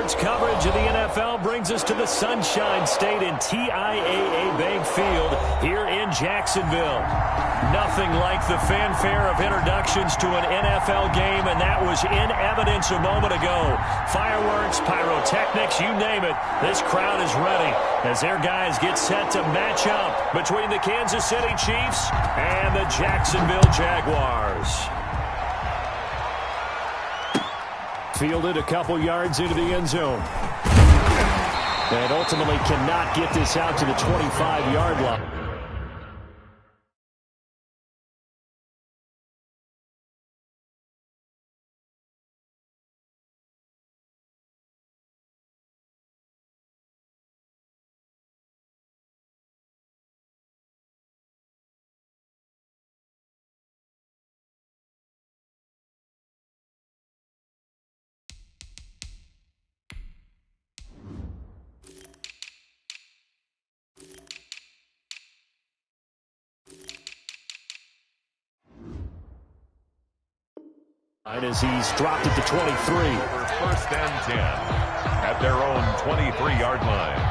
Sports coverage of the NFL brings us to the Sunshine State in TIAA Bank Field here in Jacksonville. Nothing like the fanfare of introductions to an NFL game, and that was in evidence a moment ago. Fireworks, pyrotechnics, you name it. This crowd is ready as their guys get set to match up between the Kansas City Chiefs and the Jacksonville Jaguars. Fielded a couple yards into the end zone. And ultimately cannot get this out to the 25-yard line. As he's dropped it to 23. First and 10 at their own 23-yard line.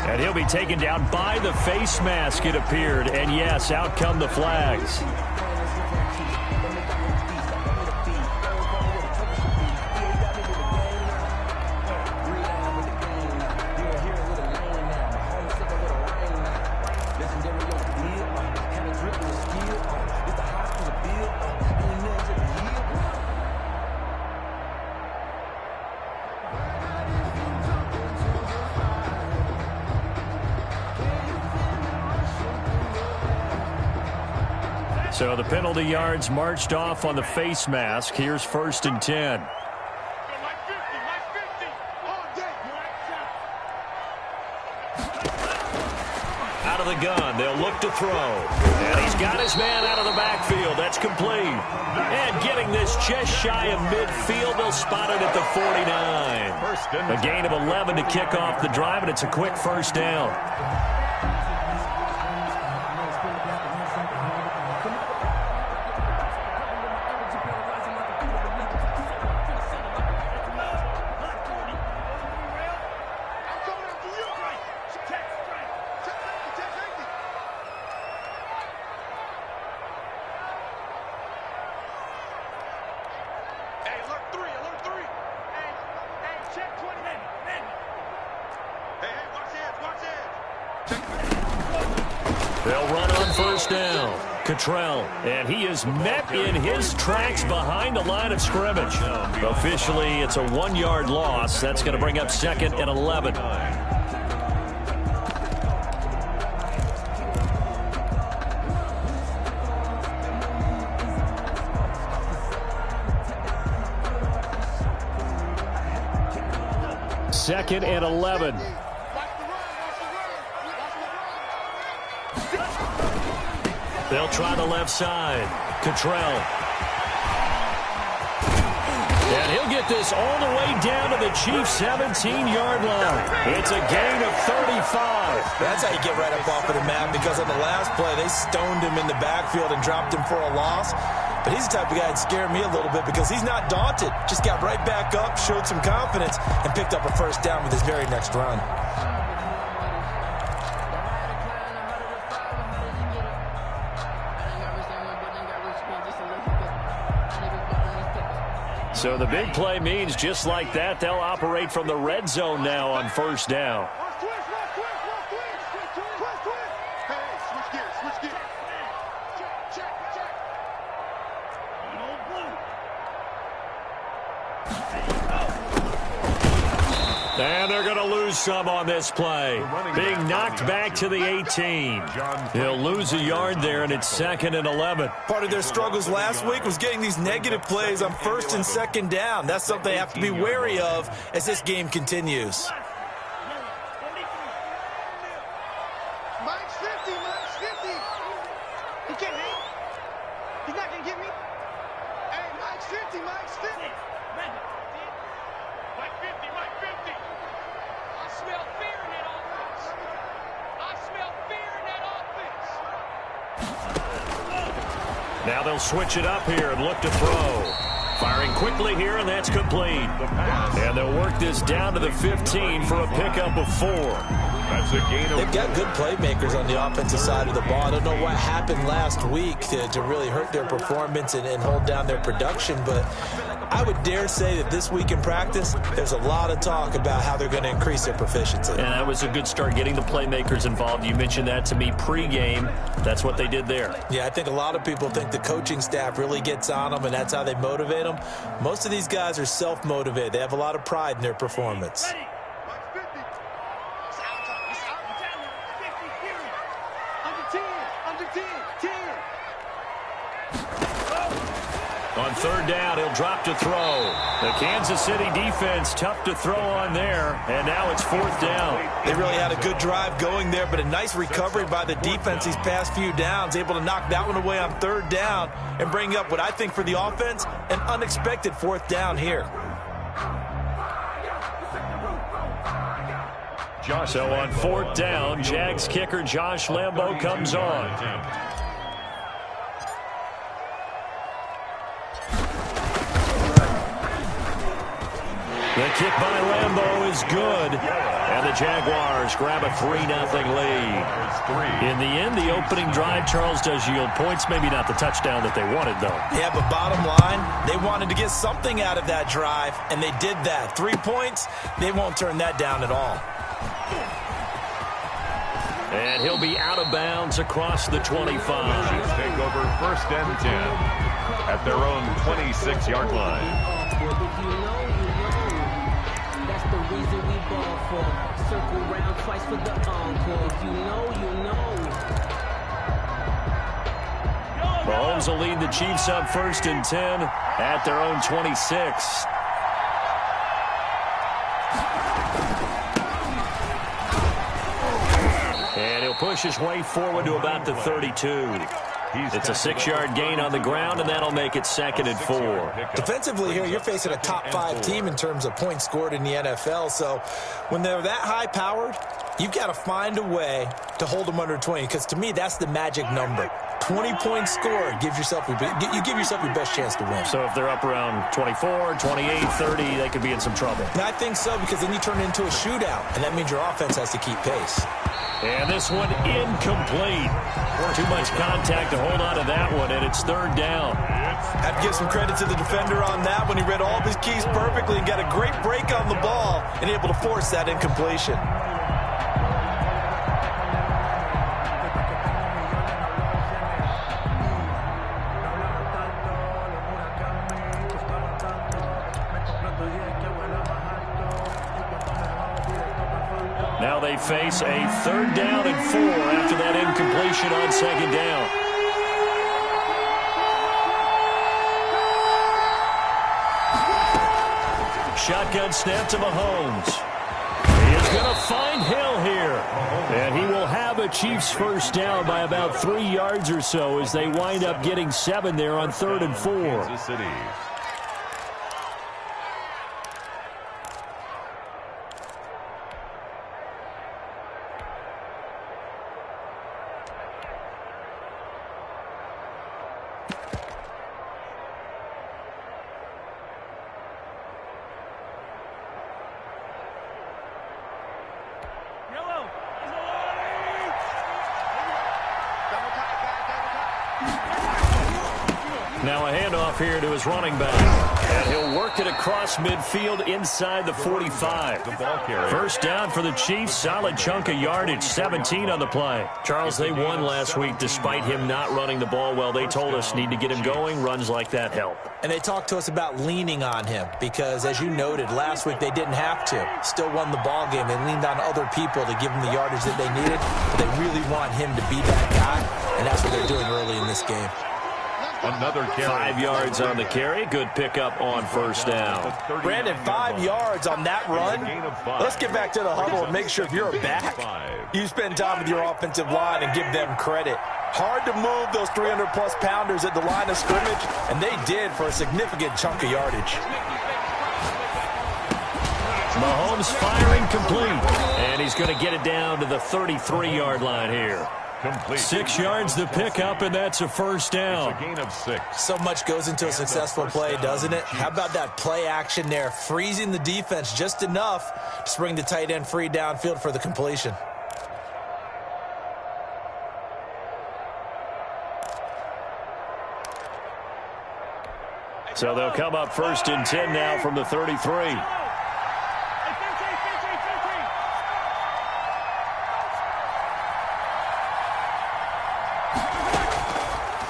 And he'll be taken down by the face mask, it appeared. And yes, out come the flags. So the penalty yards marched off on the face mask. Here's first and 10. Out of the gun, they'll look to throw. And he's got his man out of the backfield. That's complete. And getting this just shy of midfield, they'll spot it at the 49. A gain of 11 to kick off the drive, and it's a quick first down. They'll run on first down. Cottrell, and he is met in his tracks behind the line of scrimmage. Officially, it's a 1-yard loss. That's going to bring up second and 11. Second and 11. They'll try the left side. Cottrell. And he'll get this all the way down to the Chiefs' 17-yard line. It's a gain of 35. That's how you get right up off of the map, because on the last play, they stoned him in the backfield and dropped him for a loss. But he's the type of guy that scared me a little bit because he's not daunted. Just got right back up, showed some confidence, and picked up a first down with his very next run. So the big play means just like that, they'll operate from the red zone now on first down. And they're going to lose some on this play. Being knocked back to the 18. He'll lose a yard there, and it's 2nd and 11. Part of their struggles last week was getting these negative plays on 1st and 2nd down. That's something they have to be wary of as this game continues. Mike's 50, Mike's 50. He can't hang. He's not going to get me. Hey, Mike's 50, Mike's 50. Mike 50, Mike 50. I smell fear in that offense. I smell fear in that offense. Now they'll switch it up here and look to throw. Firing quickly here, and that's complete. And they'll work this down to the 15 for a pickup of 4. That's a gain of... They've got good playmakers on the offensive side of the ball. I don't know what happened last week to really hurt their performance and hold down their production, but I would dare say that this week in practice, there's a lot of talk about how they're going to increase their proficiency. And that was a good start, getting the playmakers involved. You mentioned that to me pregame. That's what they did there. Yeah, I think a lot of people think the coaching staff really gets on them, and that's how they motivate them. Most of these guys are self-motivated. They have a lot of pride in their performance. On 3rd down, he'll drop to throw. The Kansas City defense tough to throw on there, and now it's 4th down. They really had a good drive going there, but a nice recovery by the defense these past few downs, able to knock that one away on 3rd down and bring up what I think for the offense, an unexpected 4th down here. So on 4th down, Jags kicker Josh Lambo comes on. The kick by Lambo is good. And the Jaguars grab a 3-0 lead. In the end, the opening drive, Charles, does yield points. Maybe not the touchdown that they wanted, though. Yeah, but bottom line, they wanted to get something out of that drive, and they did that. 3 points, they won't turn that down at all. And he'll be out of bounds across the 25. Take over 1st and 10 at their own 26-yard line. That's the reason we ball for. Circle round twice for the encore. If you know, you know. Mahomes will lead the Chiefs up 1st and 10 at their own 26. And he'll push his way forward to about the 32. It's a 6-yard gain on the ground, and that'll make it 2nd and 4. Defensively here, you're facing a top 5 team in terms of points scored in the NFL. So when they're that high-powered, you've got to find a way to hold them under 20, because to me, that's the magic number. 20 points scored gives yourself you give yourself your best chance to win. So if they're up around 24, 28, 30, they could be in some trouble. And I think so, because then you turn it into a shootout, and that means your offense has to keep pace. And this one incomplete. Too much contact to hold on to that one, and it's 3rd down. Have to give some credit to the defender on that one. He read all of his keys perfectly and got a great break on the ball and able to force that incompletion. Now they face a 3rd down and 4 after that incompletion on 2nd down. Shotgun snap to Mahomes. He is going to find Hill here. And he will have a Chiefs 1st down by about 3 yards or so as they wind up getting 7 there on 3rd and 4. Kansas City. Now a handoff here to his running back. And he'll work it across midfield inside the 45. First down for the Chiefs. Solid chunk of yardage. 17 on the play. Charles, they won last week despite him not running the ball well. They told us need to get him going. Runs like that help. And they talked to us about leaning on him because, as you noted, last week they didn't have to. Still won the ball game. They leaned on other people to give him the yardage that they needed. But they really want him to be that guy, and that's what they're doing early in this game. Another carry. 5 yards on the carry. Good pickup on first down. Brandon, 5 yards on that run. Let's get back to the huddle and make sure if you're a back, you spend time with your offensive line and give them credit. Hard to move those 300-plus pounders at the line of scrimmage, and they did for a significant chunk of yardage. Mahomes firing complete, and he's going to get it down to the 33-yard line here. Complete. 6 yards the pickup, and that's a first down. It's a gain of 6. So much goes into a successful play, doesn't it? How about that play action there, freezing the defense just enough to bring the tight end free downfield for the completion. So they'll come up first and 10 now from the 33.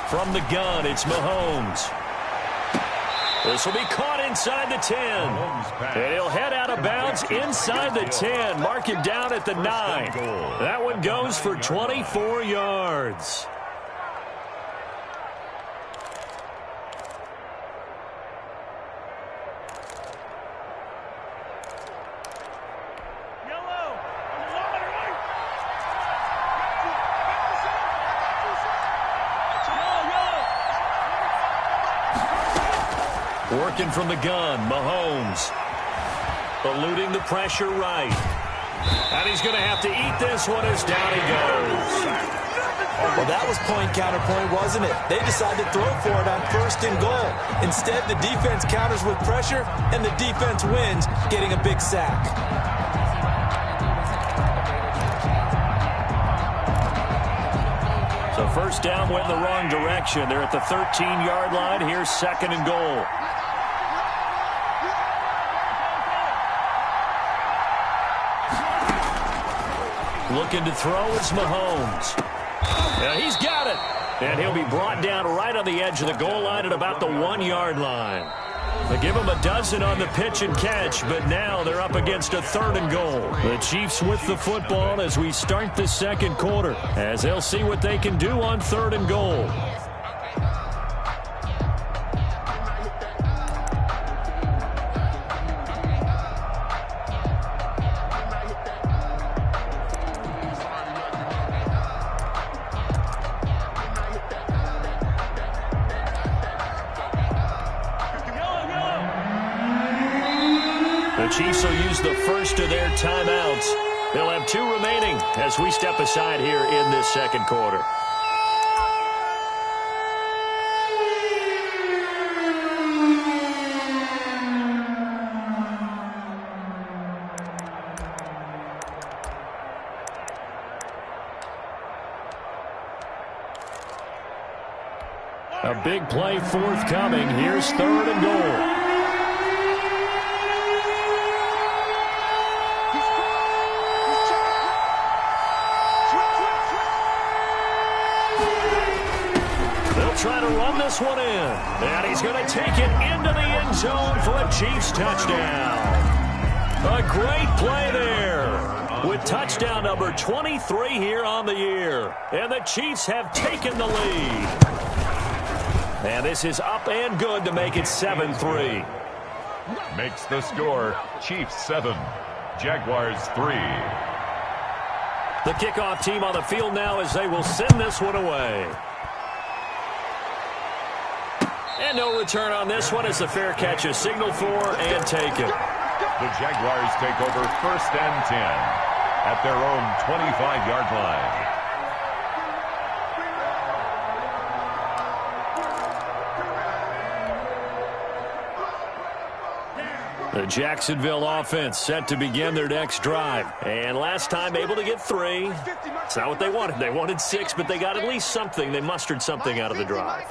From the gun, it's Mahomes. This will be caught inside the 10. And he'll head out of bounds inside the 10. Mark him down at the 9. That one goes for 24 yards. Working from the gun, Mahomes. Eluding the pressure right. And he's going to have to eat this one as down he goes. Well, that was point counterpoint, wasn't it? They decided to throw for it on first and goal. Instead, the defense counters with pressure, and the defense wins, getting a big sack. So first down went in the wrong direction. They're at the 13-yard line. Here's second and goal. Looking to throw is Mahomes. Yeah, he's got it. And he'll be brought down right on the edge of the goal line at about the 1-yard line. They give him a dozen on the pitch and catch, but now they're up against a third and goal. The Chiefs with the football as we start the second quarter, as they'll see what they can do on third and goal. The Chiefs will use the first of their timeouts. They'll have 2 remaining as we step aside here in this second quarter. A big play forthcoming. Here's third and goal. Try to run this one in. And he's going to take it into the end zone for a Chiefs touchdown. A great play there. With touchdown number 23 here on the year. And the Chiefs have taken the lead. And this is up and good to make it 7-3. Makes the score Chiefs 7, Jaguars 3. The kickoff team on the field now as they will send this one away. And no return on this one as the fair catch is signaled for and taken. The Jaguars take over first and 10 at their own 25-yard line. The Jacksonville offense set to begin their next drive. And last time able to get 3. It's not what they wanted. They wanted 6, but they got at least something. They mustered something out of the drive.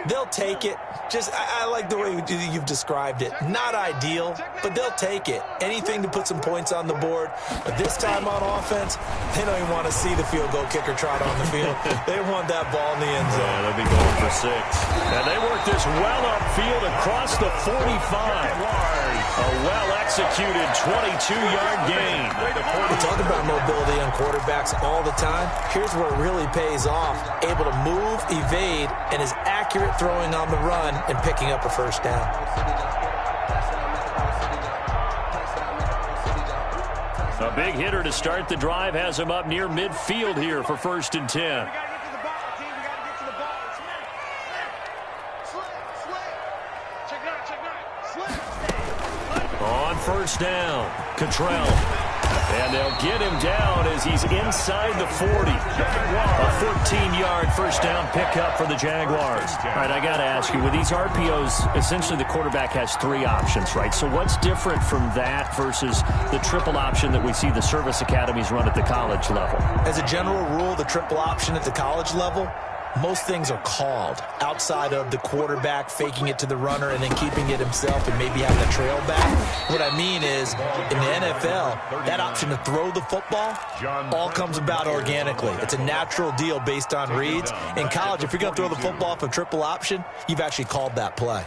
They'll take it. I like the way you've described it. Not ideal, but they'll take it. Anything to put some points on the board. But this time on offense, they don't even want to see the field goal kicker trot on the field. They want that ball in the end zone. Yeah, they'll be going for 6. And they work this well upfield across the 45. A well-executed 22-yard gain. We talk about mobility on quarterbacks all the time. Here's where it really pays off. Able to move, evade, and is accurate throwing on the run and picking up a first down. A big hitter to start the drive has him up near midfield here for 1st and 10. We got to get to the ball, team. We got to get to the ball. Slip. Check it out. Slip. On 1st down, Cottrell. And they'll get him down as he's inside the 40. A 14-yard first down pickup for the Jaguars. All right, I got to ask you, with these RPOs, essentially the quarterback has 3 options, right? So what's different from that versus the triple option that we see the service academies run at the college level? As a general rule, the triple option at the college level, most things are called outside of the quarterback faking it to the runner and then keeping it himself and maybe having a trail back. What I mean is, in the NFL, that option to throw the football all comes about organically. It's a natural deal based on reads. In college, if you're going to throw the football off a triple option, you've actually called that play.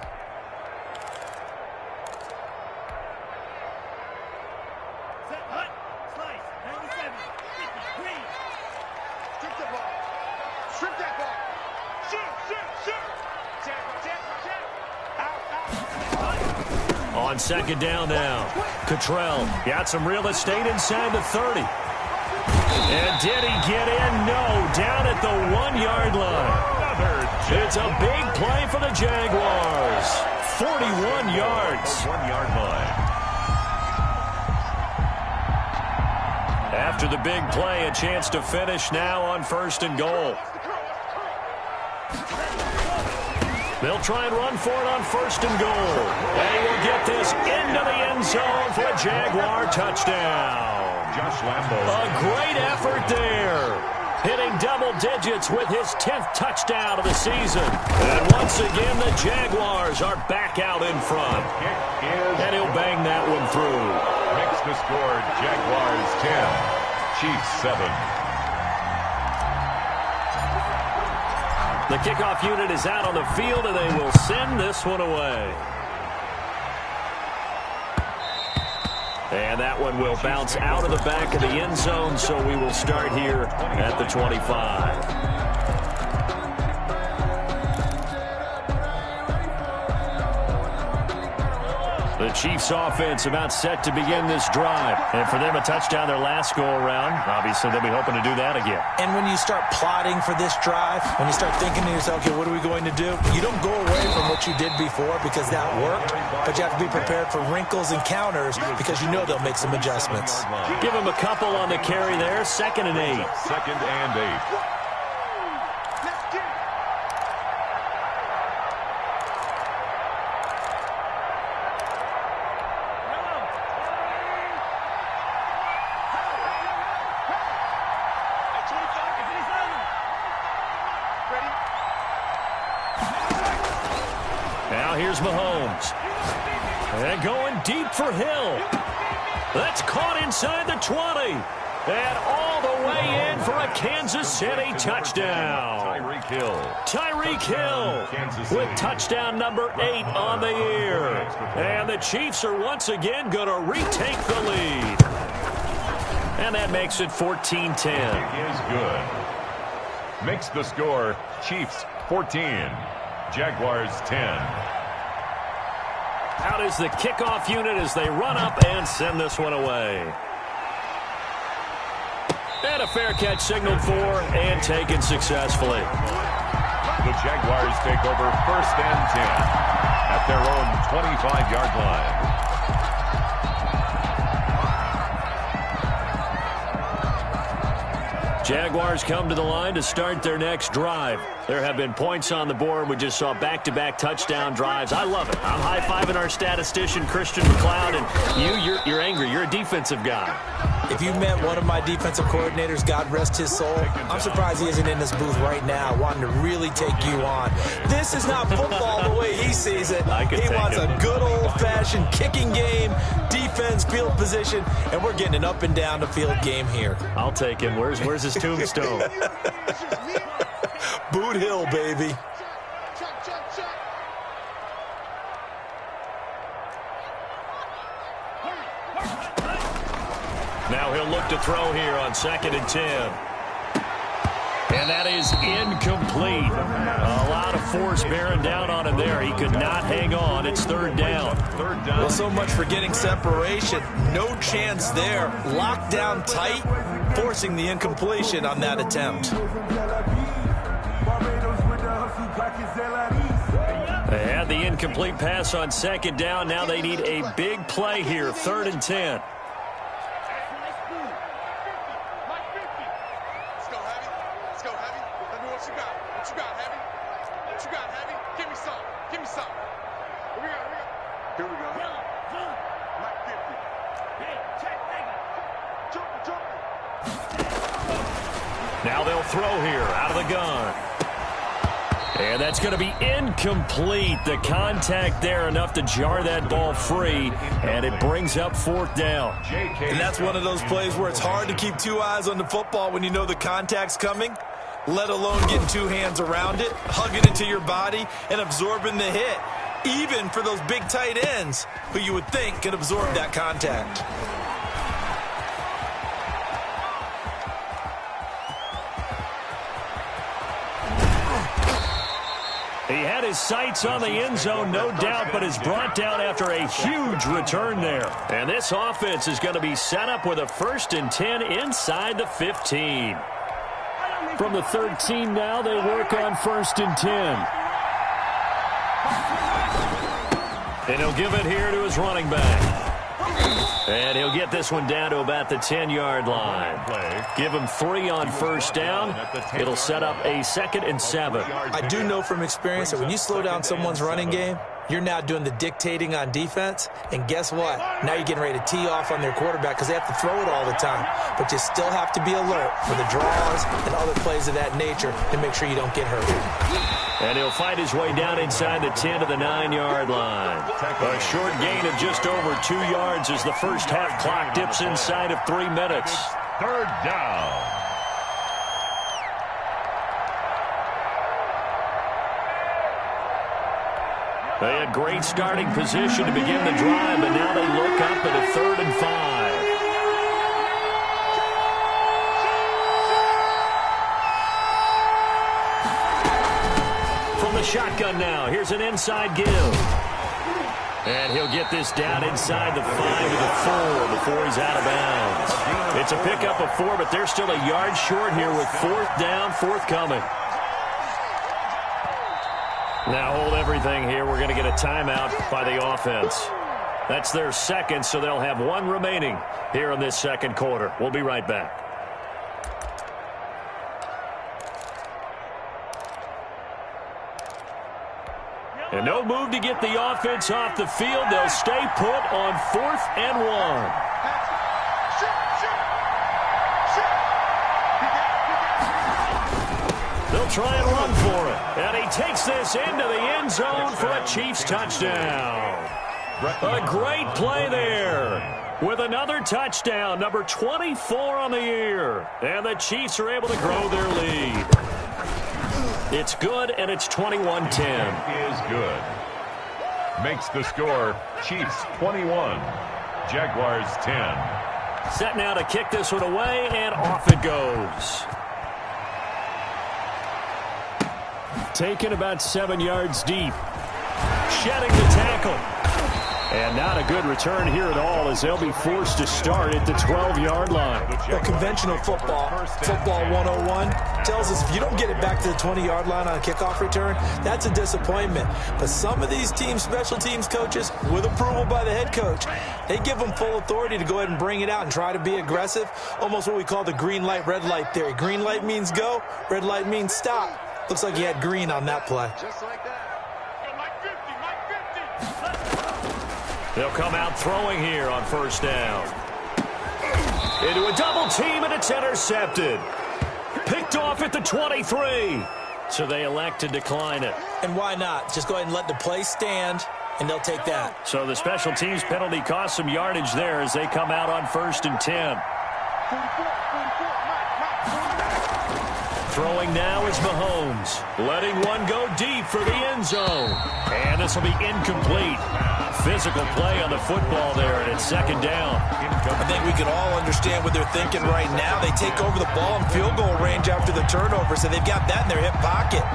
On 2nd down now, Cottrell got some real estate inside the 30. And did he get in? No, down at the 1-yard line. It's a big play for the Jaguars. 41 yards. 1-yard line. After the big play, a chance to finish now on 1st and goal. They'll try and run for it on 1st and goal. And he will get this into the end zone for a Jaguar touchdown. Josh Lambo. A great effort there. Hitting double digits with his 10th touchdown of the season. And once again, the Jaguars are back out in front. And he'll bang that one through. Makes the score Jaguars 10, Chiefs 7. The kickoff unit is out on the field, and they will send this one away. And that one will bounce out of the back of the end zone, so we will start here at the 25. The Chiefs offense about set to begin this drive. And for them, a touchdown their last go-around. Obviously, they'll be hoping to do that again. And when you start plotting for this drive, when you start thinking to yourself, okay, what are we going to do? You don't go away from what you did before because that worked, but you have to be prepared for wrinkles and counters because you know they'll make some adjustments. Give them a couple on the carry there. 2nd and 8. 2nd and 8. Here's Mahomes. And going deep for Hill. That's caught inside the 20. And all the way in for a Kansas City touchdown. Tyreek Hill with touchdown number 8 on the year. And the Chiefs are once again going to retake the lead. And that makes it 14-10. Is good. Makes the score Chiefs 14, Jaguars 10. Out is the kickoff unit as they run up and send this one away. And a fair catch signaled for and taken successfully. The Jaguars take over 1st and 10 at their own 25-yard line. Jaguars come to the line to start their next drive. There have been points on the board. We just saw back-to-back touchdown drives. I love it. I'm high-fiving our statistician, Christian McLeod, and you're angry. You're a defensive guy. If you met one of my defensive coordinators, God rest his soul, I'm surprised he isn't in this booth right now wanting to really take you on. This is not football the way he sees it. He wants a good old-fashioned kicking game, defense, field position, and we're getting an up and down the field game here. I'll take him. Where's his tombstone? Boot Hill, baby. Now he'll look to throw here on 2nd and 10. And that is incomplete. A lot of force bearing down on him there. He could not hang on. It's 3rd down. Well, so much for getting separation. No chance there. Locked down tight, forcing the incompletion on that attempt. They had the incomplete pass on 2nd down. Now they need a big play here. 3rd and 10. Now they'll throw here out of the gun. And that's going to be incomplete. The contact there enough to jar that ball free, and it brings up 4th down. And that's one of those plays where it's hard to keep 2 eyes on the football when you know the contact's coming, let alone getting 2 hands around it, hugging it to your body, and absorbing the hit, even for those big tight ends who you would think can absorb that contact. He had his sights on the end zone, no doubt, but is brought down after a huge return there. And this offense is going to be set up with a 1st and 10 inside the 15. From the 13 now, they work on 1st and 10. And he'll give it here to his running back. And he'll get this one down to about the 10-yard line. Give him 3 on 1st down. It'll set up a 2nd and 7. I do know from experience that when you slow down someone's running game, you're now doing the dictating on defense. And guess what? Now you're getting ready to tee off on their quarterback because they have to throw it all the time. But you still have to be alert for the draws and other plays of that nature to make sure you don't get hurt. And he'll fight his way down inside the 10 to the 9-yard line. A short gain of just over 2 yards as the first half clock dips inside of 3 minutes. 3rd down. They had great starting position to begin the drive, but now they look up at a 3rd and 5. Shotgun now. Here's an inside give. And he'll get this down inside the 5 to the 4 before he's out of bounds. It's a pickup of 4, but they're still a yard short here with 4th down, forthcoming. Now hold everything here. We're going to get a timeout by the offense. That's their 2nd, so they'll have 1 remaining here in this 2nd quarter. We'll be right back. And no move to get the offense off the field. They'll stay put on 4th and 1. They'll try and run for it. And he takes this into the end zone for a Chiefs touchdown. A great play there with another touchdown, number 24 on the year. And the Chiefs are able to grow their lead. It's good, and it's 21-10. Is good. Makes the score Chiefs 21, Jaguars 10. Set now to kick this one away, and off it goes. Taken about 7 yards deep. Shedding the tackle. And not a good return here at all as they'll be forced to start at the 12-yard line. Well, conventional football 101, tells us if you don't get it back to the 20-yard line on a kickoff return, that's a disappointment. But some of these teams, special teams coaches, with approval by the head coach, they give them full authority to go ahead and bring it out and try to be aggressive, almost what we call the green light, red light theory. Green light means go, red light means stop. Looks like he had green on that play. Just like that. They'll come out throwing here on 1st down. Into a double team, and it's intercepted. Picked off at the 23. So they elect to decline it. And why not? Just go ahead and let the play stand, and they'll take that. So the special teams penalty cost some yardage there as they come out on 1st and 10. Throwing now is Mahomes. Letting one go deep for the end zone. And this will be incomplete. Physical play on the football there, and it's 2nd down. I think we can all understand what they're thinking right now. They take over the ball in field goal range after the turnover, so they've got that in their hip pocket.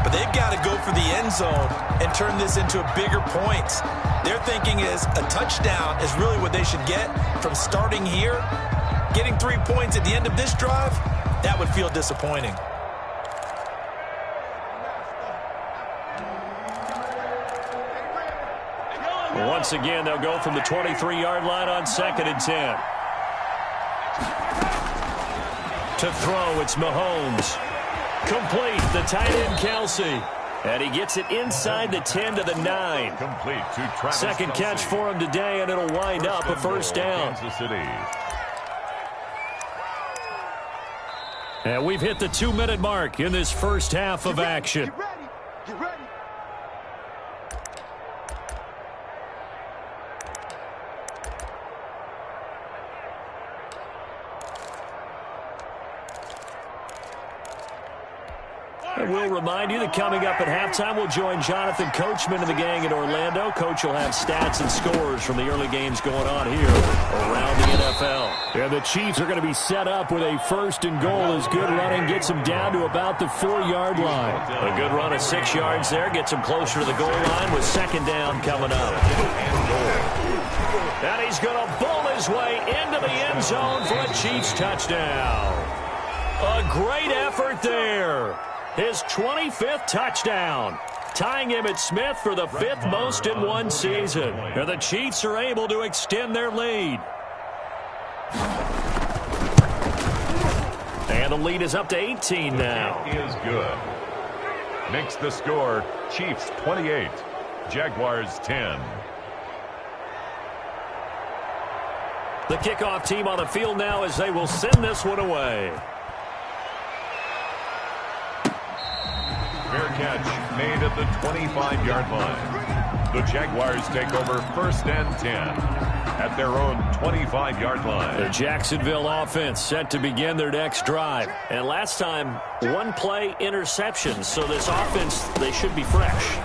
But they've got to go for the end zone and turn this into bigger points. Their thinking is a touchdown is really what they should get from starting here. Getting 3 points at the end of this drive, that would feel disappointing. Once again, they'll go from the 23-yard line on 2nd and 10. To throw, it's Mahomes. Complete, the tight end, Kelsey. And he gets it inside the 10 to the 9. Complete to Travis Second Kelsey. catch for him today, and it'll wind up a 1st down. Kansas City. And we've hit the 2-minute mark in this first half of action. Get ready. Get ready. And we'll remind you that coming up at halftime, we'll join Jonathan Coachman and the gang in Orlando. Coach will have stats and scores from the early games going on here around the NFL. And the Chiefs are going to be set up with a 1st and goal as good running gets them down to about the 4-yard line. A good run of 6 yards there gets them closer to the goal line with 2nd down coming up. And he's going to bowl his way into the end zone for a Chiefs touchdown. A great effort there. His 25th touchdown, tying him at Smith for the 5th most in one season. And the Chiefs are able to extend their lead. And the lead is up to 18 now. It is good. Makes the score Chiefs 28, Jaguars 10. The kickoff team on the field now as they will send this one away. Fair catch made at the 25-yard line. The Jaguars take over 1st and 10 at their own 25-yard line. The Jacksonville offense set to begin their next drive. And last time, 1-play interception. So this offense, they should be fresh.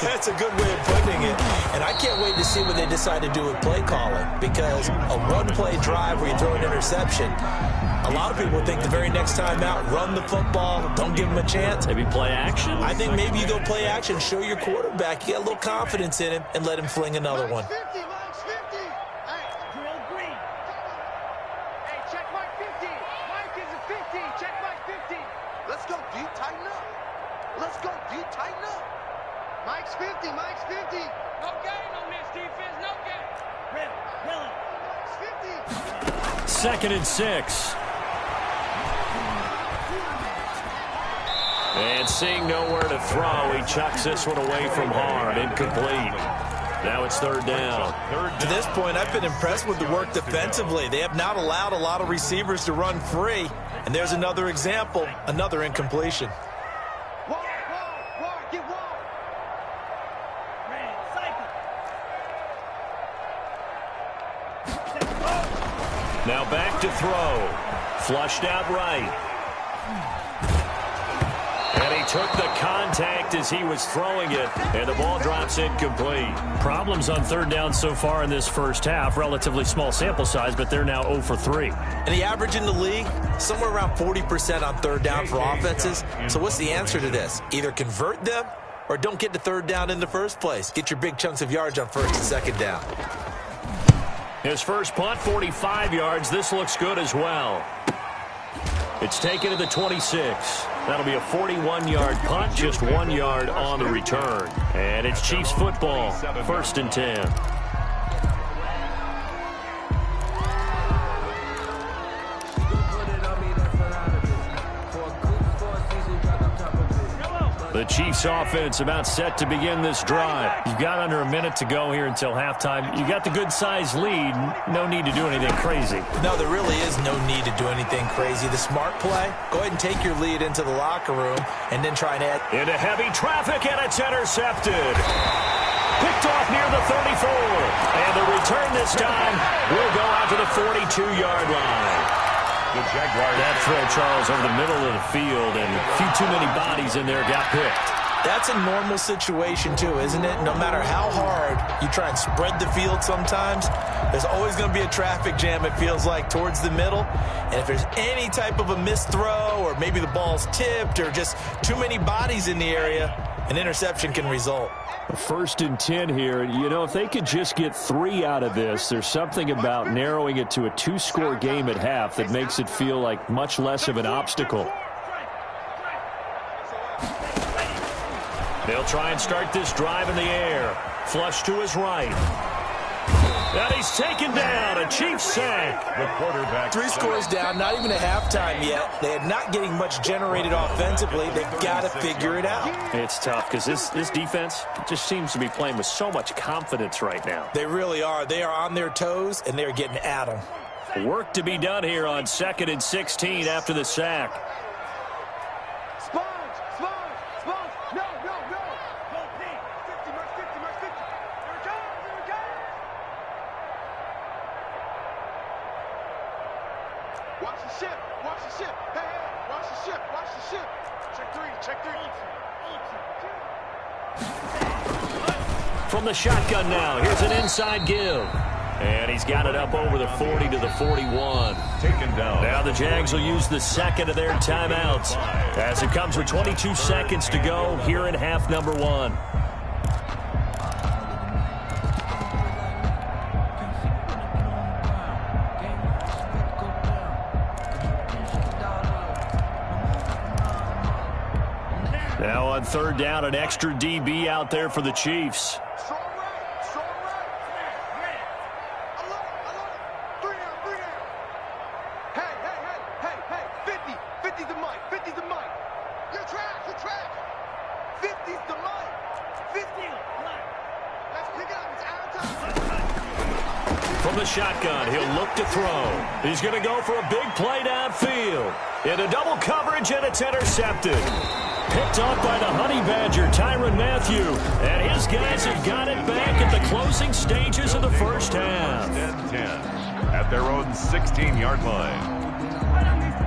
That's a good way of putting it. And I can't wait to see what they decide to do with play calling, because a 1-play drive where you throw an interception, a lot of people think the very next time out, run the football, don't give him a chance. Maybe play action? I think maybe you go play action, show your quarterback, you got a little confidence in him, and let him fling another one. Mike's 50, Mike's 50. Hey, drill green. Hey, check Mike 50. Mike is a 50. Check Mike 50. Let's go deep, tighten up. Let's go deep, tighten up. Mike's 50, Mike's 50. No gain on this defense, no gain. Really? Mike's 50. 2nd and 6. And seeing nowhere to throw, he chucks this one away from harm. Incomplete. Now it's 3rd down. To this point, I've been impressed with the work defensively. They have not allowed a lot of receivers to run free. And there's another example, another incompletion. Wall, get wall. Red, cycle. Now back to throw. Flushed out right. And he took the contact as he was throwing it, and the ball drops incomplete. Problems on 3rd down so far in this first half. Relatively small sample size, but they're now 0 for 3. And the average in the league, somewhere around 40% on 3rd down for offenses. So what's the answer to this? Either convert them or don't get to 3rd down in the first place. Get your big chunks of yards on 1st and 2nd down. His first punt, 45 yards. This looks good as well. It's taken to the 26. That'll be a 41-yard punt, just 1 yard on the return. And it's Chiefs football, 1st and 10. The Chiefs offense about set to begin this drive. You've got under a minute to go here until halftime. You got the good-sized lead. No need to do anything crazy. No, there really is no need to do anything crazy. The smart play, go ahead and take your lead into the locker room and then try and add. Into heavy traffic, and it's intercepted. Picked off near the 34. And the return this time will go out to the 42-yard line. The Jaguars. That throw, Charles, over the middle of the field, and a few too many bodies in there got picked. That's a normal situation, too, isn't it? No matter how hard you try and spread the field sometimes, there's always going to be a traffic jam, it feels like, towards the middle. And if there's any type of a missed throw or maybe the ball's tipped or just too many bodies in the area, an interception can result. 1st and 10 here. You know, if they could just get 3 out of this, there's something about narrowing it to a 2-score game at half that makes it feel like much less of an obstacle. They'll try and start this drive in the air. Flush to his right. And he's taken down. A Chiefs sack. The quarterback. 3 scores down, not even at halftime yet. They are not getting much generated offensively. They've got to figure it out. It's tough because this defense just seems to be playing with so much confidence right now. They really are. They are on their toes, and they're getting at them. Work to be done here on 2nd and 16 after the sack. From the shotgun now, here's an inside give. And he's got it up over the 40 to the 41. Taken down. Now the Jags will use the second of their timeouts as it comes with 22 seconds to go here in half number 1. Now on 3rd down, an extra DB out there for the Chiefs. From the shotgun, he'll look to throw. He's going to go for a big play downfield. Into double coverage, and it's intercepted. Picked off by the Honey Badger, Tyrann Mathieu. And his guys have got it back at the closing stages of the first half. 10 at their own 16-yard line.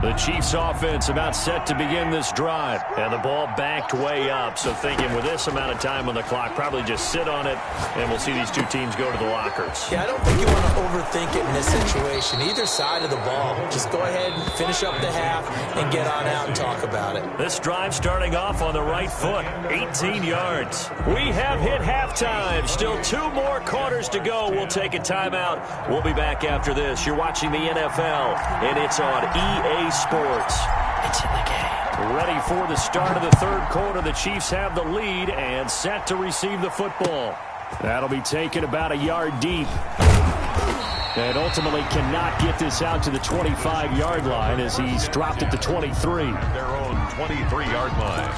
The Chiefs offense about set to begin this drive. And the ball backed way up. So thinking with this amount of time on the clock, probably just sit on it, and we'll see these two teams go to the lockers. Yeah, I don't think you want to overthink it in this situation. Either side of the ball. Just go ahead and finish up the half and get on out and talk about it. This drive starting off on the right foot, 18 yards. We have hit halftime. Still 2 more quarters to go. We'll take a timeout. We'll be back after this. You're watching the NFL, and it's on EA Sports. It's in the game. Ready for the start of the 3rd quarter. The Chiefs have the lead and set to receive the football. That'll be taken about a yard deep. And ultimately cannot get this out to the 25-yard line as he's dropped at the 23. At their own 23-yard line.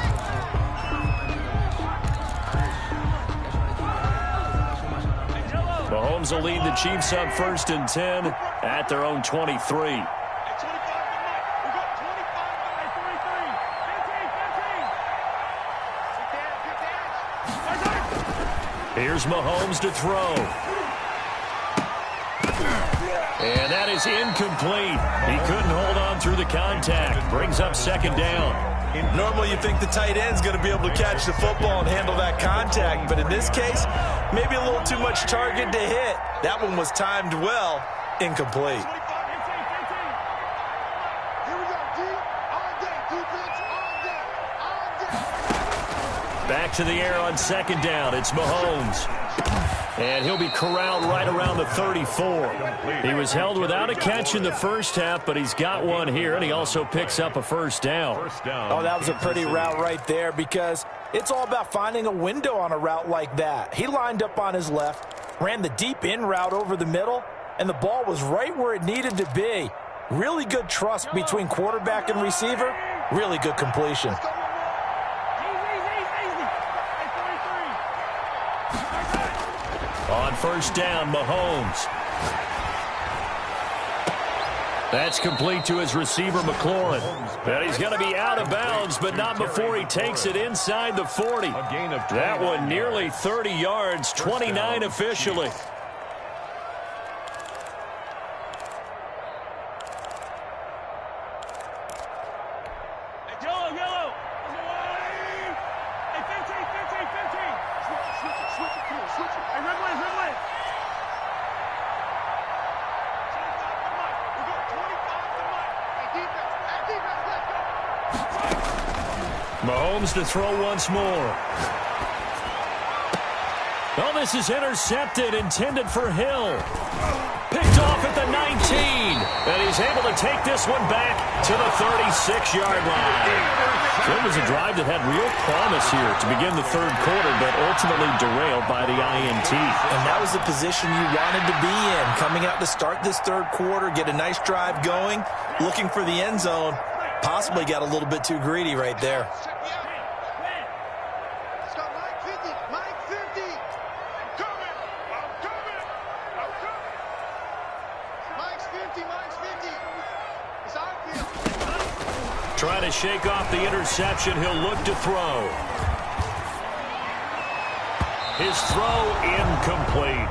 Mahomes will lead the Chiefs up 1st and 10 at their own 23. Here's Mahomes to throw. And that is incomplete. He couldn't hold on through the contact. Brings up 2nd down. Normally you think the tight end's going to be able to catch the football and handle that contact, but in this case, maybe a little too much target to hit. That one was timed well, incomplete. Back to the air on 2nd down. It's Mahomes. And he'll be corralled right around the 34. He was held without a catch in the first half, but he's got one here, and he also picks up a 1st down. Oh, that was a pretty route right there because it's all about finding a window on a route like that. He lined up on his left, ran the deep in route over the middle, and the ball was right where it needed to be. Really good trust between quarterback and receiver. Really good completion. On first down, Mahomes. That's complete to his receiver, McLaurin. And he's going to be out of bounds, but not before he takes it inside the 40. That one nearly 30 yards, 29 officially. Mahomes to throw once more. Oh, this is intercepted, intended for Hill. Picked off at the 19. And he's able to take this one back to the 36-yard line. So it was a drive that had real promise here to begin the third quarter, but ultimately derailed by the INT. And that was the position you wanted to be in, coming out to start this third quarter, get a nice drive going, looking for the end zone. Possibly got a little bit too greedy right there. Trying to shake off the interception. He'll look to throw. His throw incomplete.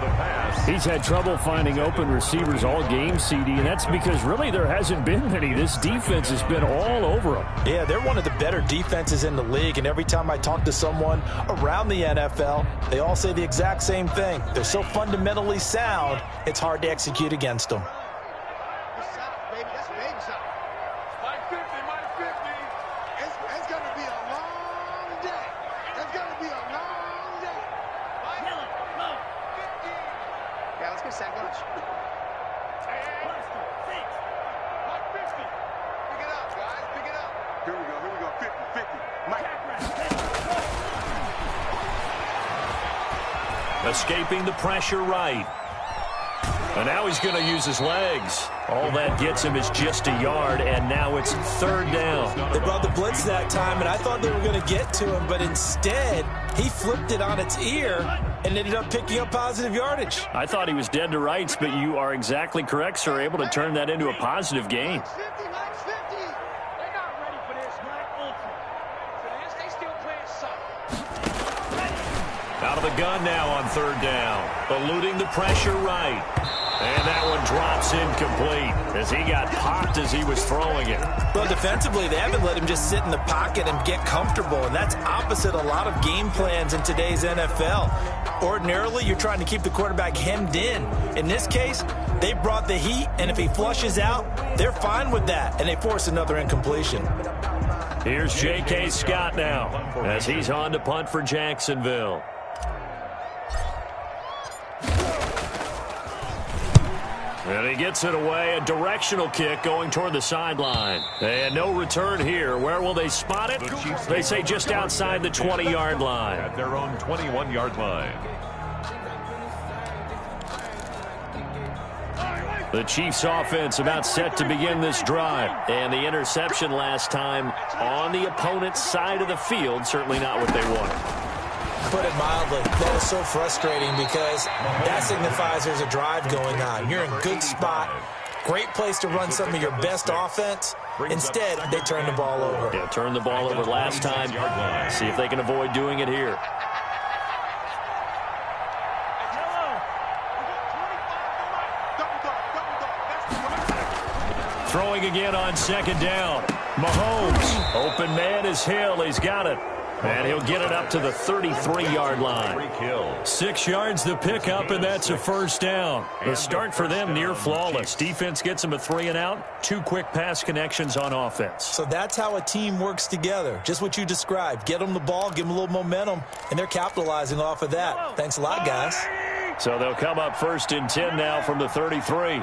He's had trouble finding open receivers all game, CD, and that's because really there hasn't been many. This defense has been all over them. Yeah, they're one of the better defenses in the league, and every time I talk to someone around the NFL, they all say the exact same thing. They're so fundamentally sound, it's hard to execute against them. Escaping the pressure right. And now he's going to use his legs. All that gets him is just a yard, and now it's third down. They brought the blitz that time, and I thought they were going to get to him, but instead he flipped it on its ear and ended up picking up positive yardage. I thought he was dead to rights, but you are exactly correct, sir. Able to turn that into a positive gain. Out of the gun now on third down. Eluding the pressure right. And that one drops incomplete as he got popped as he was throwing it. Well, defensively, they haven't let him just sit in the pocket and get comfortable, and that's opposite a lot of game plans in today's NFL. Ordinarily, you're trying to keep the quarterback hemmed in. In this case, they brought the heat, and if he flushes out, they're fine with that, and they force another incompletion. Here's J.K. Scott now as he's on to punt for Jacksonville. And he gets it away, a directional kick going toward the sideline. And no return here. Where will they spot it? They say just outside the 20-yard line. At their own 21-yard line. The Chiefs offense about set to begin this drive. And the interception last time on the opponent's side of the field, certainly not what they wanted. Put it mildly, that is so frustrating because that signifies there's a drive going on. You're in good spot, great place to run some of your best offense. Instead, they turn the ball over. Yeah, turned the ball over last time. See if they can avoid doing it here. Throwing again on second down. Mahomes, open man is Hill. He's got it. And he'll get it up to the 33-yard line. 6 yards the pickup, and that's a first down. The start for them near flawless. Defense gets them a 3-and-out. 2 quick pass connections on offense. So that's how a team works together. Just what you described. Get them the ball, give them a little momentum, and they're capitalizing off of that. Thanks a lot, guys. So they'll come up 1st and 10 now from the 33.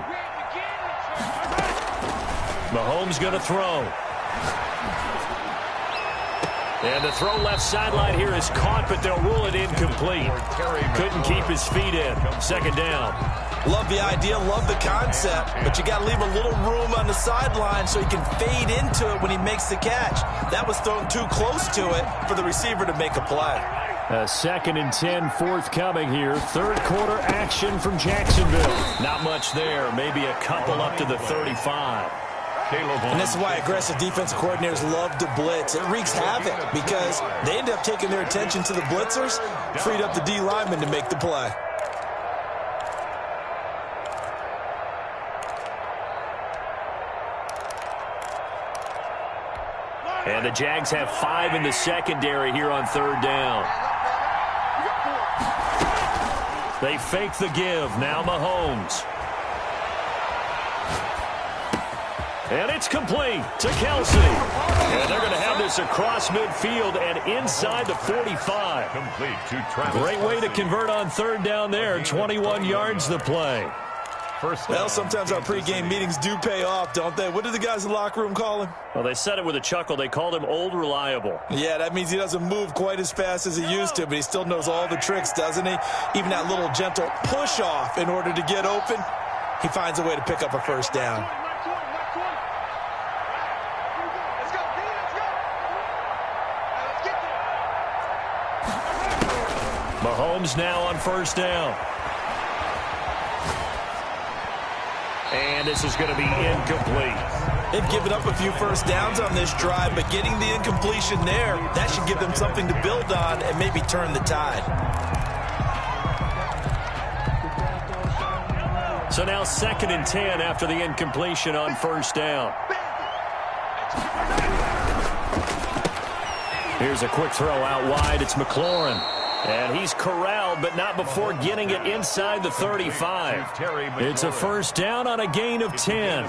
Mahomes going to throw. And the throw left sideline here is caught, but they'll rule it incomplete. Couldn't keep his feet in. Second down. Love the idea, love the concept, but you got to leave a little room on the sideline so he can fade into it when he makes the catch. That was thrown too close to it for the receiver to make a play. A 2nd and 10 forthcoming here. Third quarter action from Jacksonville. Not much there. Maybe a couple up to the 35. And this is why aggressive defensive coordinators love to blitz. It wreaks havoc because they end up taking their attention to the blitzers, freed up the D lineman to make the play. And the Jags have 5 in the secondary here on 3rd down. They fake the give. Now Mahomes. And it's complete to Kelsey. And they're going to have this across midfield and inside the 45. Complete to Travis. Great way to convert on 3rd down there. 21 yards the play. Well, sometimes our pregame meetings do pay off, don't they? What do the guys in the locker room call him? Well, they said it with a chuckle. They called him Old Reliable. Yeah, that means he doesn't move quite as fast as he used to, but he still knows all the tricks, doesn't he? Even that little gentle push-off in order to get open, he finds a way to pick up a 1st down. Mahomes now on 1st down. And this is going to be incomplete. They've given up a few 1st downs on this drive, but getting the incompletion there, that should give them something to build on and maybe turn the tide. So now 2nd and 10 after the incompletion on 1st down. Here's a quick throw out wide. It's McLaurin. And he's corralled, but not before getting it inside the 35. It's a 1st down on a gain of 10.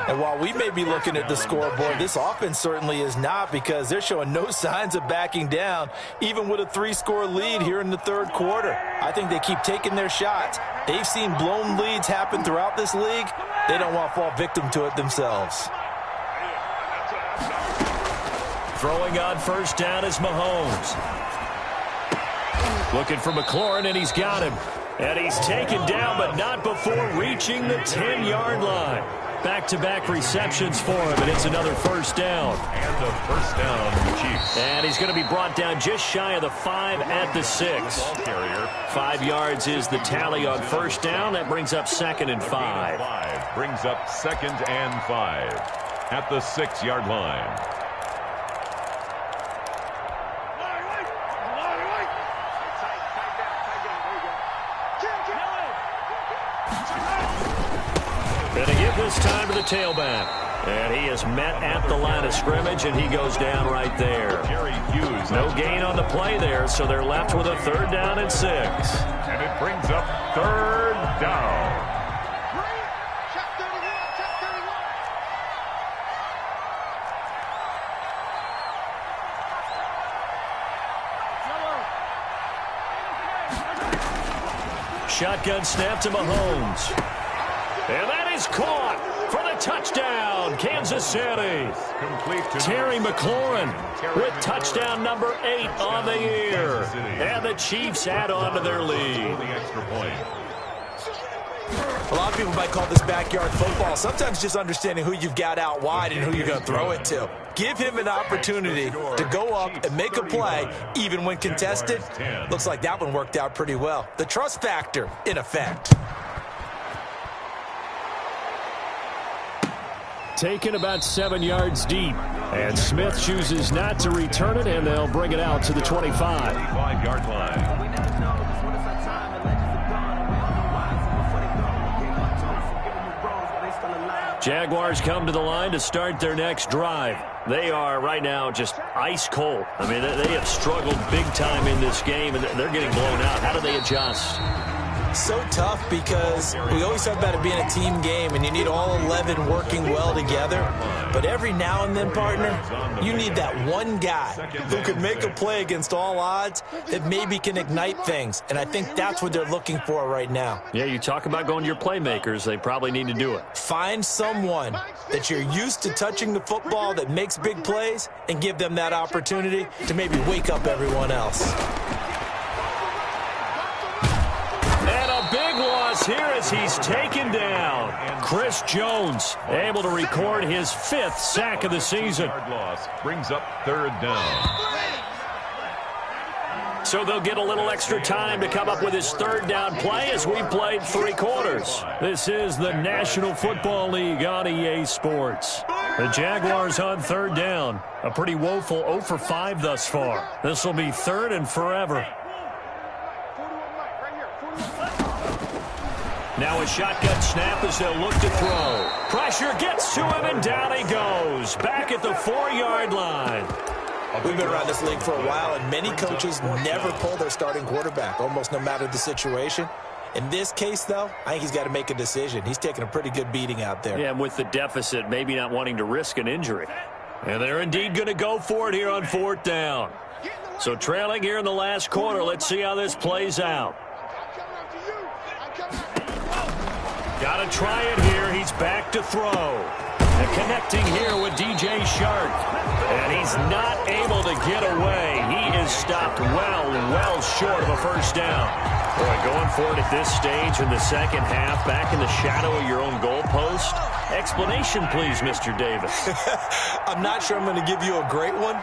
And while we may be looking at the scoreboard, this offense certainly is not, because they're showing no signs of backing down, even with a 3-score lead here in the 3rd quarter. I think they keep taking their shots. They've seen blown leads happen throughout this league. They don't want to fall victim to it themselves. Throwing on 1st down is Mahomes. Looking for McLaurin, and he's got him. And he's taken down, but not before reaching the 10-yard line. Back-to-back receptions for him, and it's another 1st down. And a 1st down, Chiefs. And he's going to be brought down just shy of the 5 at the 6. 5 yards is the tally on 1st down. That brings up 2nd and 5. Brings up 2nd and 5 at the 6-yard line. And a give this time to the tailback. And he is met at the line of scrimmage, and he goes down right there. No gain on the play there, so they're left with a 3rd down and 6. And it brings up 3rd down. Shotgun snap to Mahomes. And that is caught for the touchdown, Kansas City. Terry McLaurin with touchdown number 8 on the year. And the Chiefs add on to their lead. A lot of people might call this backyard football. Sometimes just understanding who you've got out wide and who you're going to throw it to. Give him an opportunity to go up and make a play, even when contested. Looks like that one worked out pretty well. The trust factor in effect. Taken about 7 yards deep. And Smith chooses not to return it, and they'll bring it out to the 25. 25-yard line. Jaguars come to the line to start their next drive. They are right now just ice cold. I mean, they have struggled big time in this game, and they're getting blown out. How do they adjust? So tough, because we always talk about it being a team game and you need all 11 working well together. But every now and then, partner, you need that one guy who can make a play against all odds that maybe can ignite things. And I think that's what they're looking for right now. Yeah, you talk about going to your playmakers. They probably need to do it. Find someone that you're used to touching the football that makes big plays and give them that opportunity to maybe wake up everyone else. Big loss here as he's taken down. Chris Jones able to record his 5th sack of the season. Loss brings up 3rd down. So they'll get a little extra time to come up with his third down play as we played 3 quarters. This is the National Football League on EA Sports. The Jaguars on third down. A pretty woeful 0 for 5 thus far. This will be third and forever. Now a shotgun snap as they'll look to throw. Pressure gets to him, and down he goes. Back at the 4-yard line. We've been around this league for a while, and many coaches never pull their starting quarterback, almost no matter the situation. In this case, though, I think he's got to make a decision. He's taking a pretty good beating out there. Yeah, and with the deficit, maybe not wanting to risk an injury. And they're indeed going to go for it here on 4th down. So trailing here in the last quarter, let's see how this plays out. Got to try it here. He's back to throw. And connecting here with DJ Shark. And he's not able to get away. He is stopped well short of a first down. Boy, going for it at this stage in the second half, back in the shadow of your own goalpost. Explanation, please, Mr. Davis. I'm not sure I'm going to give you a great one,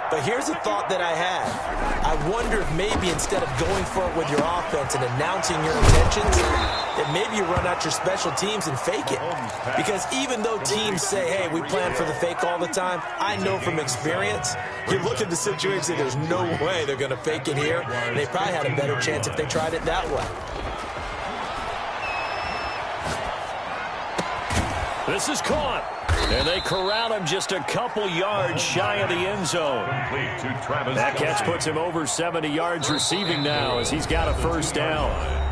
but here's a thought that I had. I wonder if maybe instead of going for it with your offense and announcing your intentions, that maybe you run out your special teams and fake it. Because even though teams say, hey, we plan for the fake all the time, I know from experience, you look at the situation, there's no way they're going to fake it here. And they probably had a better chance if they tried it that way. This is caught. And they corral him just a couple yards shy of the end zone. That catch puts him over 70 yards receiving now as he's got a first down.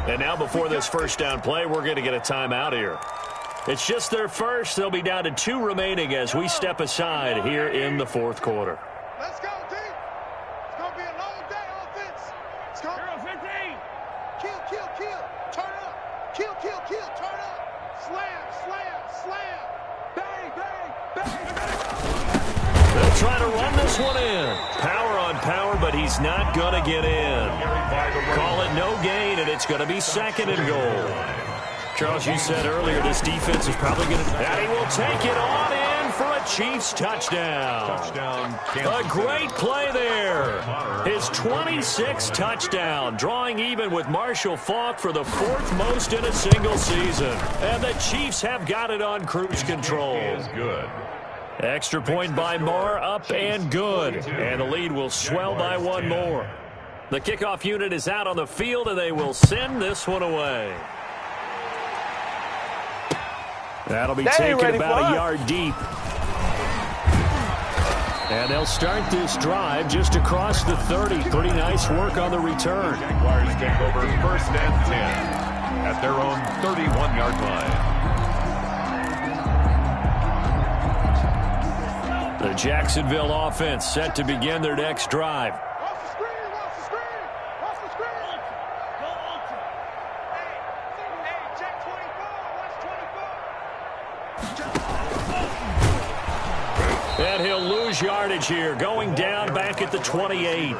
And now before this first down play, we're going to get a timeout here. It's just their first. They'll be down to 2 remaining as we step aside here in the 4th quarter. Let's go, team. It's going to be a long day, offense. It's going to be 15. Kill. Turn up. Kill. Turn up. Slam. Bang. They'll try to run this one in. Power on power, but he's not going to get in. Call it no gain, and it's going to be 2nd and goal. Charles, you said earlier this defense is probably going to... And he will take it on in for a Chiefs touchdown. A great play there. His 26th touchdown, drawing even with Marshall Faulk for the 4th most in a single season. And the Chiefs have got it on cruise control. Extra point by Marr, up and good. And the lead will swell by 1 more. The kickoff unit is out on the field, and they will send this one away. That'll be taken about a yard deep. And they'll start this drive just across the 30. Pretty nice work on the return. Jaguars take over 1st and 10 at their own 31-yard line. The Jacksonville offense set to begin their next drive. And he'll lose yardage here, going down back at the 28.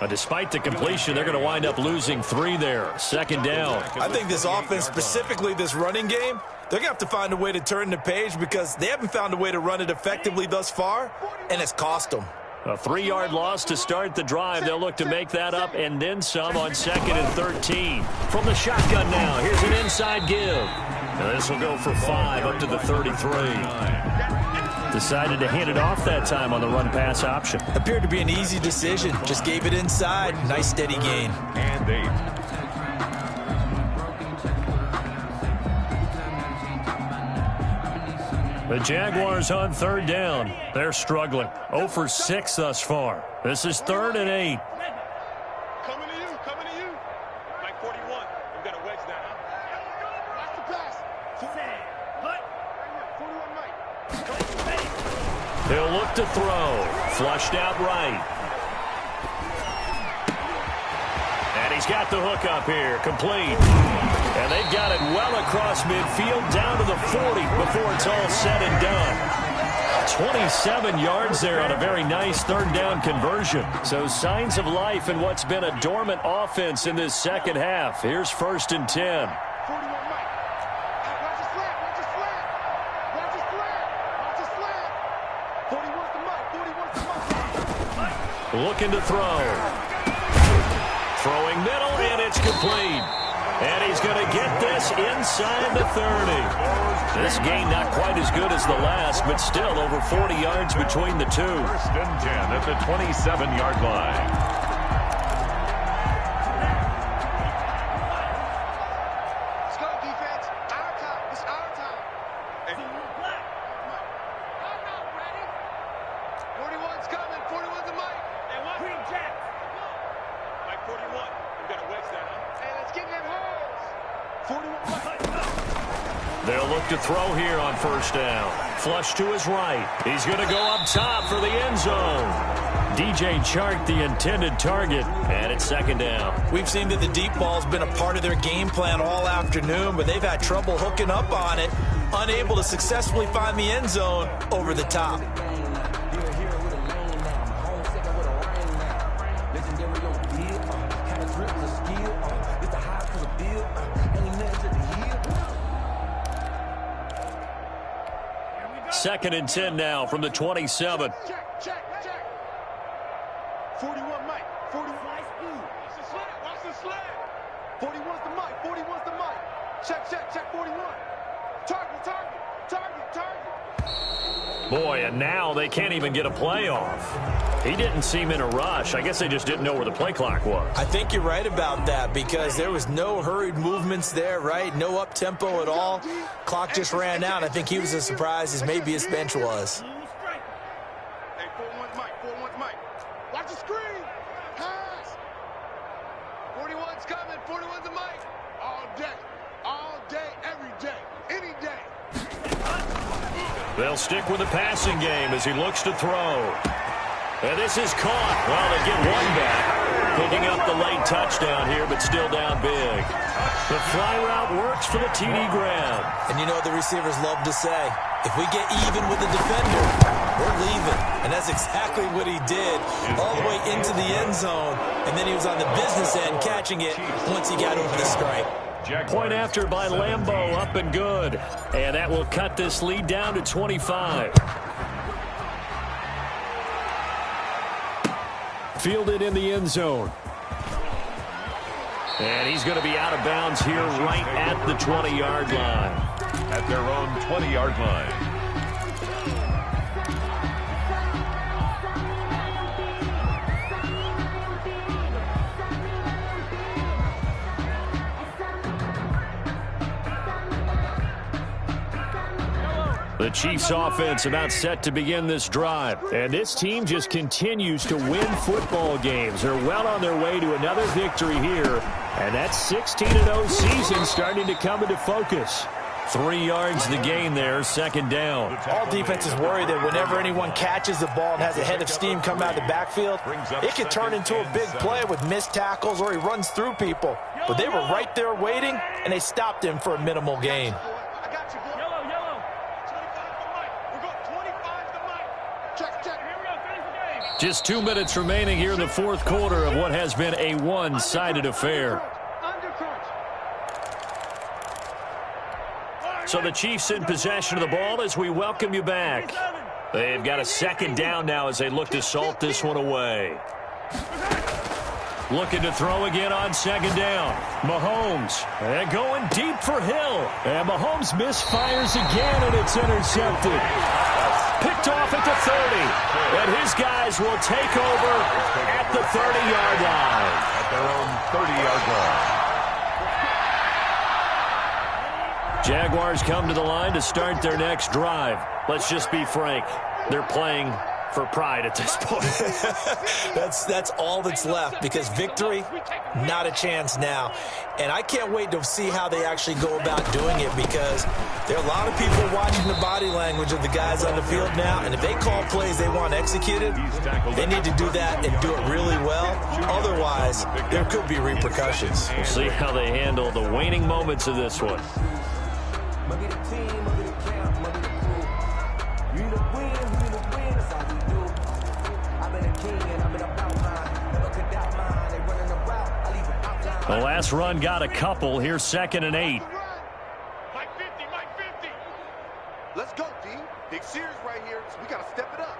Despite the completion, they're going to wind up losing 3 there. 2nd down. I think this offense, specifically this running game, they're going to have to find a way to turn the page because they haven't found a way to run it effectively thus far, and it's cost them. A 3-yard loss to start the drive. They'll look to make that up and then some on 2nd and 13. From the shotgun now, here's an inside give. And this will go for 5 up to the 33. Decided to hand it off that time on the run-pass option. Appeared to be an easy decision. Just gave it inside. Nice steady gain. And 8. The Jaguars on 3rd down. They're struggling. 0 for 6 thus far. This is 3rd and 8. Coming to you. Mike 41. You got a wedge there, huh? Watch the pass. Right here. 41 Mike. He'll look to throw. Flushed out right. And he's got the hook up here. Complete. And they've got it well across midfield down to the 40 before it's all said and done. 27 yards there on a very nice 3rd down conversion. So signs of life in what's been a dormant offense in this second half. Here's 1st and 10. Looking to throw. Throwing middle, and it's complete. And he's going to get this inside the 30. This game not quite as good as the last, but still over 40 yards between the two. First and 10 at the 27-yard line. Let's go, defense. Our time. It's our time. Hey. I'm not ready. 41's coming. 41's the mic. And what? Green Jack. Mike 41. We got to wedge that up. Hey, let's get them holes. 41. They'll look to throw here on first down. Flush to his right. He's going to go up top for the end zone. DJ Chark, the intended target, and it's second down. We've seen that the deep ball's been a part of their game plan all afternoon, but they've had trouble hooking up on it, unable to successfully find the end zone over the top. Second and 10 now from the 27. Check. 41, Mike. 41. Watch the slant. Watch the slant. 41's the mic. 41's the mic. Check. 41. Target. Boy, and now they can't even get a play off. He didn't seem in a rush. I guess they just didn't know where the play clock was. I think you're right about that because there was no hurried movements there, right? No up-tempo at all. Clock just ran out. I think he was as surprised as maybe his bench was. Hey, 41's Mike. Watch the screen. Pass. 41's coming. 41's the mic. All day, every day, any day. They'll stick with the passing game as he looks to throw. And this is caught. Well, they get one back. Picking up the late touchdown here, but still down big. The fly route works for the TD grab. And you know what the receivers love to say? If we get even with the defender, we're leaving. And that's exactly what he did all the way into the end zone. And then he was on the business end catching it once he got over the stripe. Point after by Lambeau, up and good. And that will cut this lead down to 25. Fielded in the end zone. And he's going to be out of bounds here right at the 20-yard line. At their own 20-yard line. The Chiefs offense about set to begin this drive. And this team just continues to win football games. They're well on their way to another victory here. And that 16-0 season starting to come into focus. 3 yards the gain there, second down. All defenses worry that whenever anyone catches the ball and has a head of steam come out of the backfield, it can turn into a big play with missed tackles or he runs through people. But they were right there waiting, and they stopped him for a minimal gain. Just 2 minutes remaining here in the fourth quarter of what has been a one-sided affair. So the Chiefs in possession of the ball as we welcome you back. They've got a second down now as they look to salt this one away. Looking to throw again on second down. Mahomes, and going deep for Hill. And Mahomes misfires again, and it's intercepted. Picked off at the 30. And his guys will take over at the 30-yard line. At their own 30-yard line. Jaguars come to the line to start their next drive. Let's just be frank. They're playing for pride at this point. That's all that's left because victory, not a chance now. And I can't wait to see how they actually go about doing it because there are a lot of people watching the body language of the guys on the field now, and if they call plays they want executed, they need to do that and do it really well. Otherwise, there could be repercussions. We'll see how they handle the waning moments of this one. The last run got a couple. Here's 2nd and 8. Mike 50. Let's go, D. Big series right here, so we got to step it up.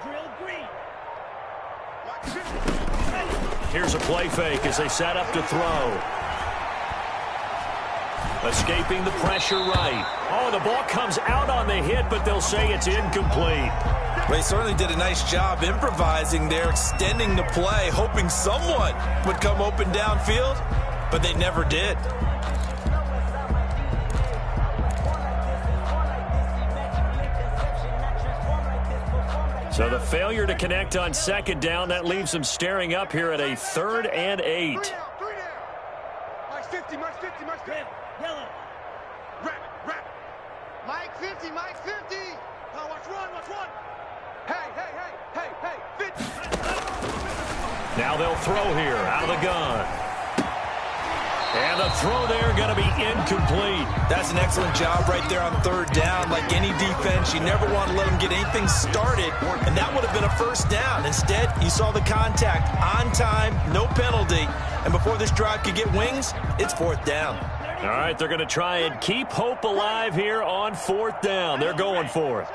Drill green. Here's a play fake as they set up to throw. Escaping the pressure right. Oh, the ball comes out on the hit, but they'll say it's incomplete. Well, he certainly did a nice job improvising there, extending the play, hoping someone would come open downfield, but they never did. So the failure to connect on second down, that leaves them staring up here at a 3rd and 8. 3 down. Mike 50, Mike 50, Mike 50. Yellow. Wrap. Mike 50, Mike 50. Oh, watch one. Hey, 50. Now they'll throw here out of the gun. And the throw there going to be incomplete. That's an excellent job right there on 3rd down. Like any defense, you never want to let them get anything started, and that would have been a 1st down. Instead, you saw the contact on time, no penalty, and before this drive could get wings, it's 4th down. All right, they're going to try and keep hope alive here on 4th down. They're going for it.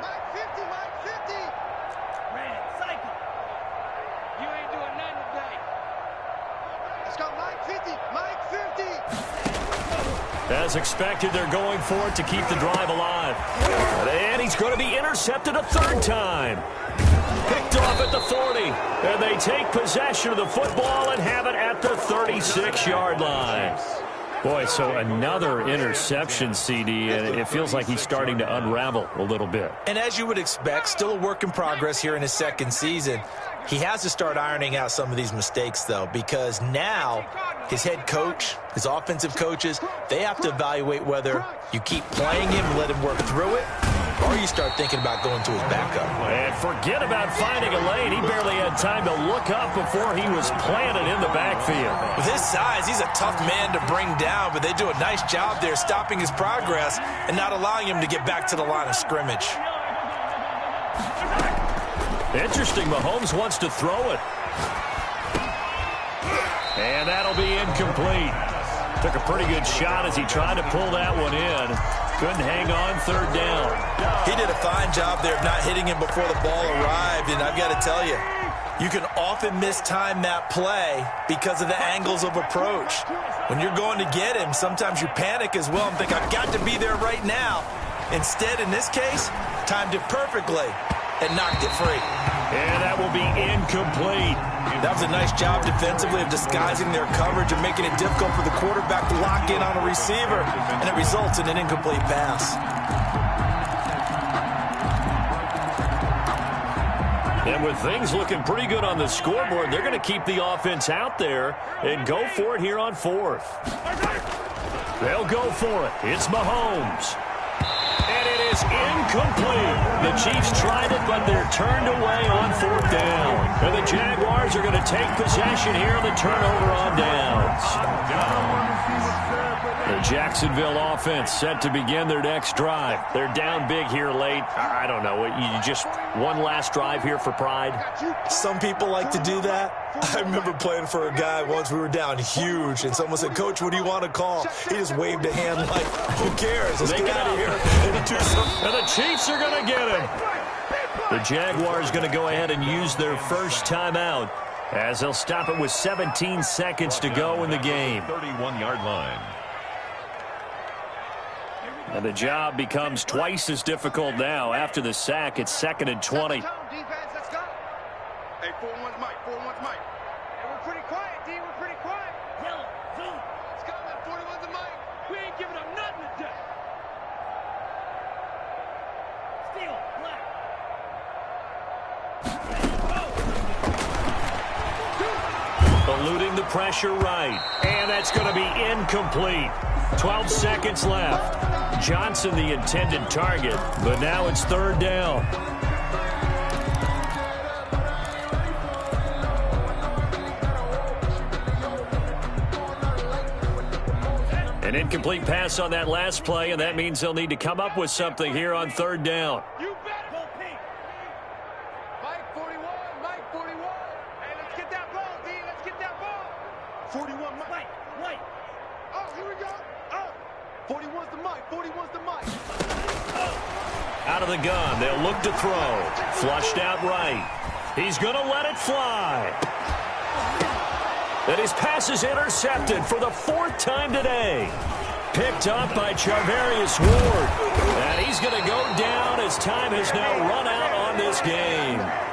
Mike 50, Mike 50. Red, cycle. You ain't doing nothing today. Let's go, Mike 50, Mike 50. As expected, they're going for it to keep the drive alive. And he's going to be intercepted a 3rd time. Picked off at the 40. And they take possession of the football and have it at the 36-yard line. Boy, so another interception, CD, and it feels like he's starting to unravel a little bit. And as you would expect, still a work in progress here in his 2nd season. He has to start ironing out some of these mistakes, though, because now his head coach, his offensive coaches, they have to evaluate whether you keep playing him, let him work through it, or you start thinking about going to his backup. And forget about finding a lane. He barely had time to look up before he was planted in the backfield. With his size, he's a tough man to bring down, but they do a nice job there stopping his progress and not allowing him to get back to the line of scrimmage. Interesting, Mahomes wants to throw it. And that'll be incomplete. Took a pretty good shot as he tried to pull that one in. Couldn't hang on 3rd down. He did a fine job there of not hitting him before the ball arrived, and I've got to tell you, you can often mistime that play because of the angles of approach. When you're going to get him, sometimes you panic as well and think, I've got to be there right now. Instead, in this case, timed it perfectly and knocked it free. And that will be incomplete. That was a nice job defensively of disguising their coverage and making it difficult for the quarterback to lock in on a receiver, and it results in an incomplete pass. And with things looking pretty good on the scoreboard, they're going to keep the offense out there and go for it here on 4th. They'll go for it. It's Mahomes. And it is incomplete. The Chiefs tried it, but they're turned away on 4th down. And the Jaguars are going to take possession here on the turnover on downs. The Jacksonville offense set to begin their next drive. They're down big here late. I don't know. You just one last drive here for pride? Some people like to do that. I remember playing for a guy once. We were down huge, and someone said, Coach, what do you want to call? He just waved a hand like, who cares? Let's get out of here. And the Chiefs are going to get him. The Jaguars going to go ahead and use their first timeout as they'll stop it with 17 seconds to go in the game. 31-yard line. And the job becomes twice as difficult now. After the sack, it's 2nd and 20. Defense, let's go. Hey, 4-1's Mike, 4-1's Mike. Hey, we're pretty quiet, D. We're pretty quiet. Yellow, zoom. Let's go, man. 41's Mike. We ain't giving up nothing today. Steal, black. Eluding the pressure right. And that's going to be incomplete. 12 seconds left. Johnson the intended target, but now it's 3rd down. An incomplete pass on that last play, and that means they'll need to come up with something here on 3rd down. You better go pink. Mike 41, Mike 41. Hey, let's get that ball, D. Let's get that ball. 41, Mike. White. Oh, here we go. Oh. 41's the Mike. 41's the Mike. Out of the gun, they'll look to throw. Flushed out right. He's going to let it fly. And his pass is intercepted for the 4th time today. Picked up by Charvarius Ward. And he's going to go down as time has now run out on this game.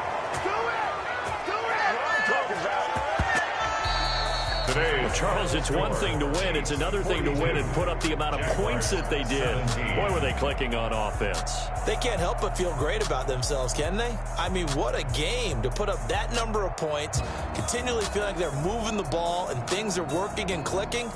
Today, Charles, it's one thing to win. It's another thing to win and put up the amount of points that they did. Boy, were they clicking on offense. They can't help but feel great about themselves, can they? I mean, what a game to put up that number of points, continually feeling like they're moving the ball and things are working and clicking.